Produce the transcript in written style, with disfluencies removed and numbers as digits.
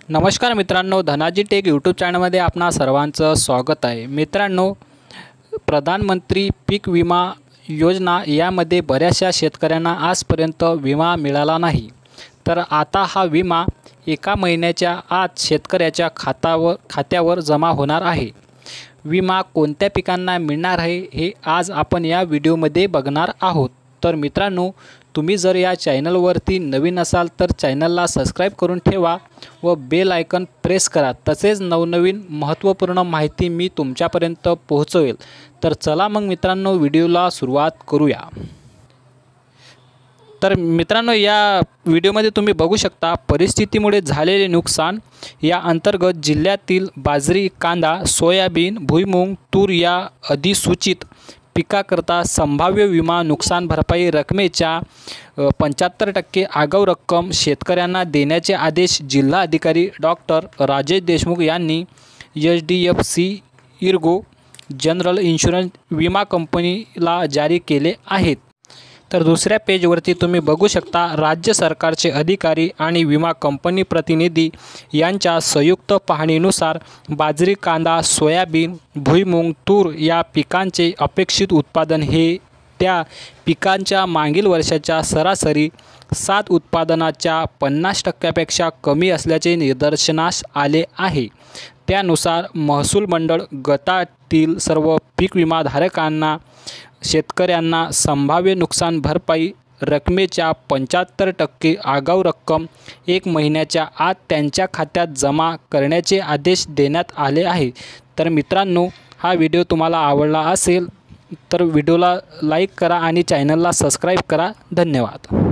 नमस्कार मित्रांनो, Dhanaji take YouTube चॅनलमध्ये आपणा सर्वांचं स्वागत आहे। मित्रांनो, प्रधानमंत्री पीक विमा योजना यामध्ये बऱ्याचशा शेतकऱ्यांना आजपर्यंत विमा मिळाला नाही। तर आता हा विमा एका महिन्याच्या आत शेतकऱ्याच्या खात्यावर जमा होणार आहे। विमा कोणत्या पिकांना मिळणार आहे हे आज आपण या व्हिडिओमध्ये बघणार आहोत। तर मित्रांनो, तुम्ही जर या चॅनलवरती नवीन असाल तर चॅनलला सबस्क्राइब करून ठेवा व बेल आयकॉन प्रेस करा। तसेच नवनवीन महत्त्वपूर्ण माहिती मी तुमच्यापर्यंत पोहोचवेल। तर चला मग मित्रांनो, व्हिडिओला सुरुवात करूया। तर मित्रांनो, या व्हिडिओमध्ये तुम्ही बघू शकता परिस्थितीमुळे झालेले नुकसान या अंतर्गत जिल्ह्यातील बाजरी, कांदा, सोयाबीन, भुईमूग, तूर या अधिसूचित पिकाकरता संभाव्य विमा नुकसान भरपाई रकमेच्या 75% आगाऊ रक्कम शेतकऱ्यांना देण्याचे आदेश जिल्हाधिकारी डॉक्टर राजेश देशमुख यांनी HDFC इर्गो जनरल इन्शुरन्स विमा कंपनीला जारी केले आहेत। तर दुसऱ्या पेजवरती तुम्ही बघू शकता राज्य सरकारचे अधिकारी आणि विमा कंपनी प्रतिनिधी यांच्या संयुक्त पाहणीनुसार बाजरी, कांदा, सोयाबीन, भुईमूग, तूर या पिकांचे अपेक्षित उत्पादन हे त्या पिकांच्या मागील वर्षाच्या सरासरी 7 उत्पादनाच्या 50%पेक्षा कमी असल्याचे निदर्शनास आले आहे। त्यानुसार महसूल मंडळ गटातील सर्व पीक विमाधारकांना शेतकऱ्यांना संभाव्य नुकसान भरपाई रकमेच्या 75% आगाऊ रक्कम 1 महिन्याच्या आत त्यांच्या खात्यात जमा करण्याचे आदेश देण्यात आले आहे। तर मित्रांनो, हा व्हिडिओ तुम्हाला आवडला असेल तर व्हिडिओला लाईक करा आणि चॅनलला सबस्क्राइब करा। धन्यवाद।